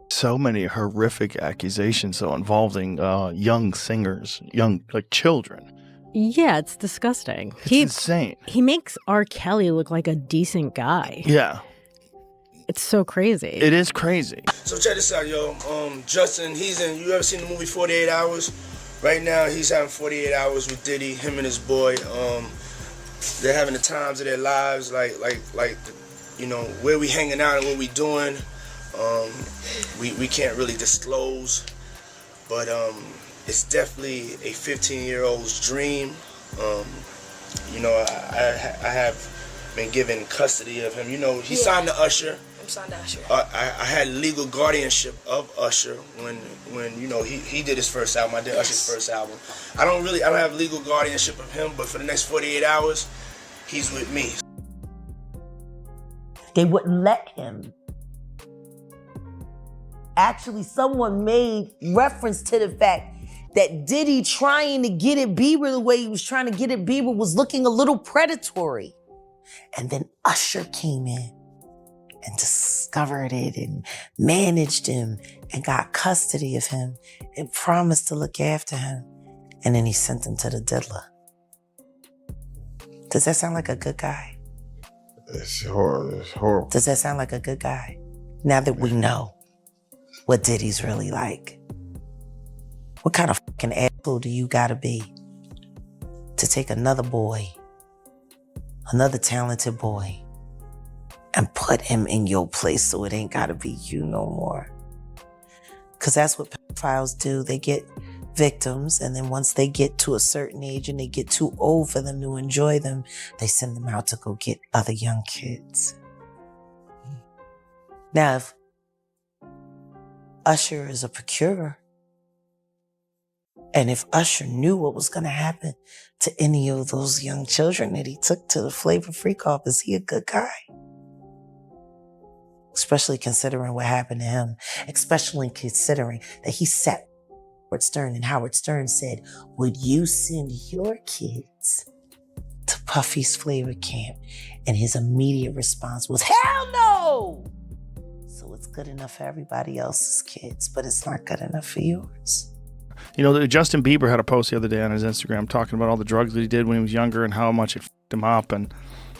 So many horrific accusations, though, involving young singers, like children. Yeah, it's disgusting. It's insane. He makes R. Kelly look like a decent guy. Yeah. It's so crazy. It is crazy. So check this out, yo. Justin, you ever seen the movie 48 Hours? Right now, he's having 48 hours with Diddy, him and his boy. They're having the times of their lives, like, you know, where we hanging out and what we doing. We can't really disclose, but it's definitely a 15-year-old's dream. You know, I have been given custody of him. You know, he signed to Usher. I'm signed to Usher. I had legal guardianship of Usher when you know he did his first album. I did Usher's first album. I don't have legal guardianship of him, but for the next 48 hours, he's with me. They wouldn't let him. Actually, someone made reference to the fact that Diddy trying to get at Bieber the way he was trying to get at Bieber was looking a little predatory. And then Usher came in and discovered it and managed him and got custody of him and promised to look after him. And then he sent him to the diddler. Does that sound like a good guy? It's horrible. It's horrible. Does that sound like a good guy? Now that we know what Diddy's really like. What kind of fucking asshole do you gotta be to take another boy, another talented boy, and put him in your place so it ain't gotta be you no more? Because that's what pedophiles do. They get victims, and then once they get to a certain age and they get too old for them to enjoy them, they send them out to go get other young kids. Now, if Usher is a procurer, and if Usher knew what was gonna happen to any of those young children that he took to the Flavor Freak off, is he a good guy? Especially considering what happened to him, especially considering that he sat Howard Stern, and Howard Stern said, would you send your kids to Puffy's Flavor Camp? And his immediate response was, hell no! So it's good enough for everybody else's kids, but it's not good enough for yours. You know, Justin Bieber had a post the other day on his Instagram talking about all the drugs that he did when he was younger and how much it fucked him up. And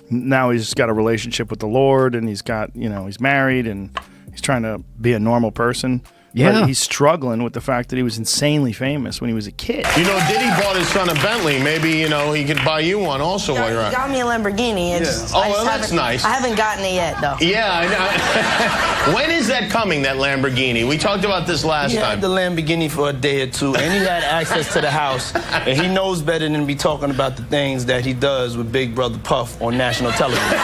now he's got a relationship with the Lord, and he's got, you know, he's married and he's trying to be a normal person. Yeah. But he's struggling with the fact that he was insanely famous when he was a kid. You know, Diddy bought his son a Bentley. Maybe, you know, he could buy you one also while you're He out. got me a Lamborghini. Oh, well, that's nice. I haven't gotten it yet, though. Yeah, I know. When is that coming, that Lamborghini? We talked about this last He time. had the Lamborghini for a day or two, and he had access to the house, and he knows better than to be talking about the things that he does with Big Brother Puff on national television.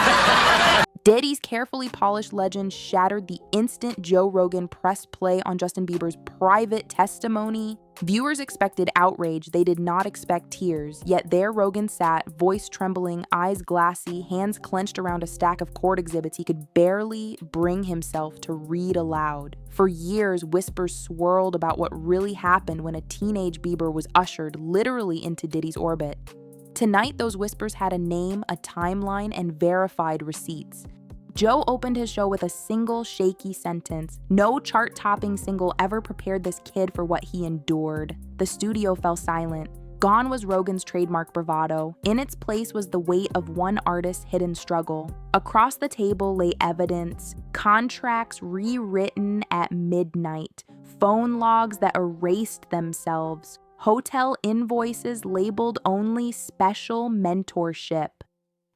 Diddy's carefully polished legend shattered the instant Joe Rogan pressed play on Justin Bieber's private testimony. Viewers expected outrage. They did not expect tears. Yet there Rogan sat, voice trembling, eyes glassy, hands clenched around a stack of court exhibits he could barely bring himself to read aloud. For years, whispers swirled about what really happened when a teenage Bieber was ushered literally into Diddy's orbit. Tonight, those whispers had a name, a timeline, and verified receipts. Joe opened his show with a single shaky sentence. No chart-topping single ever prepared this kid for what he endured. The studio fell silent. Gone was Rogan's trademark bravado. In its place was the weight of one artist's hidden struggle. Across the table lay evidence, contracts rewritten at midnight, phone logs that erased themselves, hotel invoices labeled only special mentorship.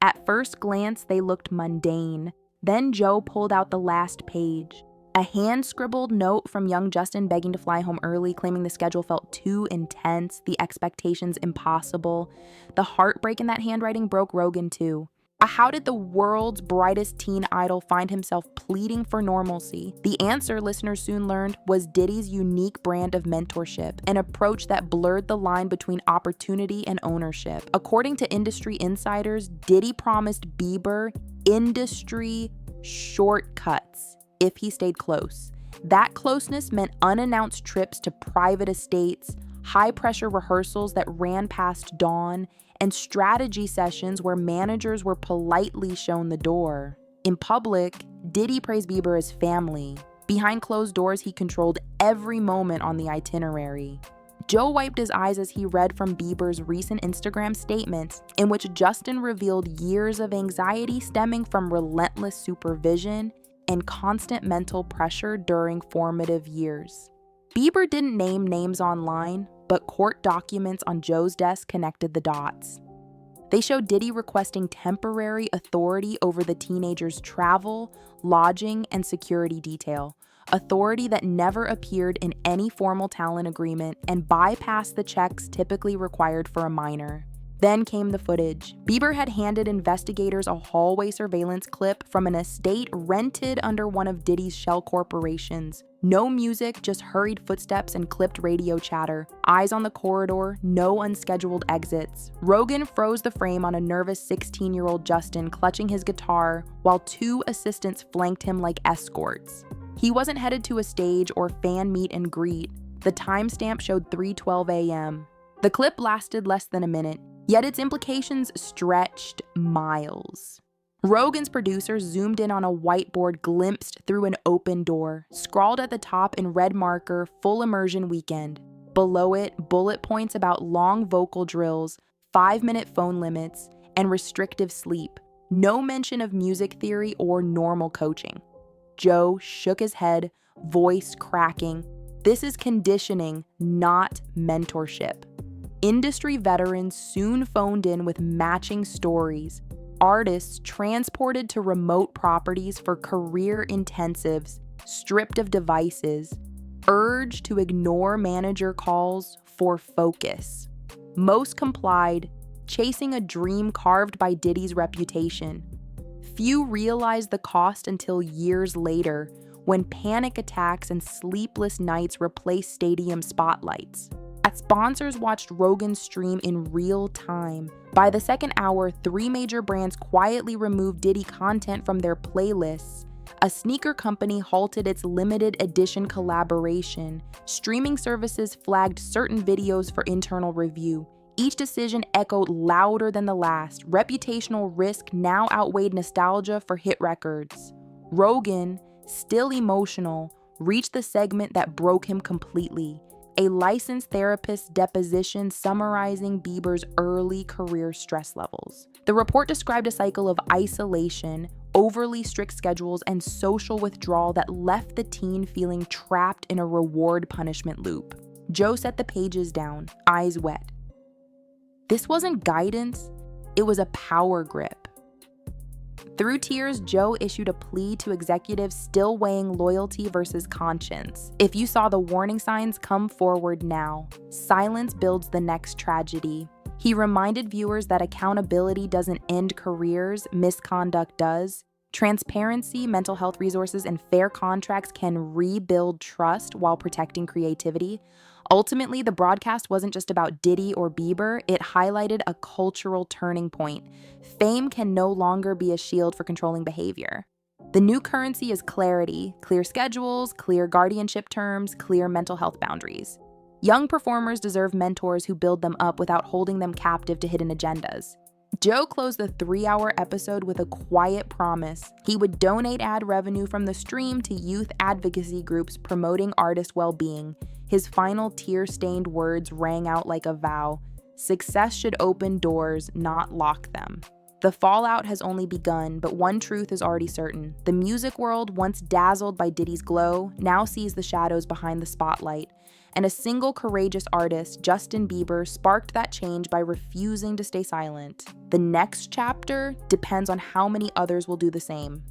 At first glance, they looked mundane. Then Joe pulled out the last page. A hand-scribbled note from young Justin begging to fly home early, claiming the schedule felt too intense, the expectations impossible. The heartbreak in that handwriting broke Rogan too. How did the world's brightest teen idol find himself pleading for normalcy? The answer, listeners soon learned, was Diddy's unique brand of mentorship, an approach that blurred the line between opportunity and ownership. According to industry insiders, Diddy promised Bieber industry shortcuts if he stayed close. That closeness meant unannounced trips to private estates, high-pressure rehearsals that ran past dawn, and strategy sessions where managers were politely shown the door. In public, Diddy praised Bieber as family. Behind closed doors, he controlled every moment on the itinerary. Joe wiped his eyes as he read from Bieber's recent Instagram statements, in which Justin revealed years of anxiety stemming from relentless supervision and constant mental pressure during formative years. Bieber didn't name names online, but court documents on Joe's desk connected the dots. They showed Diddy requesting temporary authority over the teenager's travel, lodging, and security detail, authority that never appeared in any formal talent agreement and bypassed the checks typically required for a minor. Then came the footage. Bieber had handed investigators a hallway surveillance clip from an estate rented under one of Diddy's shell corporations. No music, just hurried footsteps and clipped radio chatter. Eyes on the corridor, no unscheduled exits. Rogan froze the frame on a nervous 16-year-old Justin clutching his guitar, while 2 assistants flanked him like escorts. He wasn't headed to a stage or fan meet and greet. The timestamp showed 3:12 a.m. The clip lasted less than a minute, yet its implications stretched miles. Rogan's producers zoomed in on a whiteboard glimpsed through an open door, scrawled at the top in red marker, "Full Immersion Weekend." Below it, bullet points about long vocal drills, 5-minute phone limits, and restrictive sleep. No mention of music theory or normal coaching. Joe shook his head, voice cracking. This is conditioning, not mentorship. Industry veterans soon phoned in with matching stories. Artists transported to remote properties for career intensives, stripped of devices, urged to ignore manager calls for focus. Most complied, chasing a dream carved by Diddy's reputation. Few realized the cost until years later, when panic attacks and sleepless nights replaced stadium spotlights. As sponsors watched Rogan's stream in real time, by the second hour, 3 major brands quietly removed Diddy content from their playlists. A sneaker company halted its limited edition collaboration. Streaming services flagged certain videos for internal review. Each decision echoed louder than the last. Reputational risk now outweighed nostalgia for hit records. Rogan, still emotional, reached the segment that broke him completely. A licensed therapist's deposition summarizing Bieber's early career stress levels. The report described a cycle of isolation, overly strict schedules, and social withdrawal that left the teen feeling trapped in a reward-punishment loop. Joe set the pages down, eyes wet. This wasn't guidance, it was a power grip. Through tears, Joe issued a plea to executives still weighing loyalty versus conscience. If you saw the warning signs, come forward now. Silence builds the next tragedy. He reminded viewers that accountability doesn't end careers, misconduct does. Transparency, mental health resources, and fair contracts can rebuild trust while protecting creativity. Ultimately, the broadcast wasn't just about Diddy or Bieber, it highlighted a cultural turning point. Fame can no longer be a shield for controlling behavior. The new currency is clarity, clear schedules, clear guardianship terms, clear mental health boundaries. Young performers deserve mentors who build them up without holding them captive to hidden agendas. Joe closed the 3-hour episode with a quiet promise. He would donate ad revenue from the stream to youth advocacy groups promoting artist well-being. His final tear-stained words rang out like a vow. Success should open doors, not lock them. The fallout has only begun, but one truth is already certain. The music world, once dazzled by Diddy's glow, now sees the shadows behind the spotlight. And a single courageous artist, Justin Bieber, sparked that change by refusing to stay silent. The next chapter depends on how many others will do the same.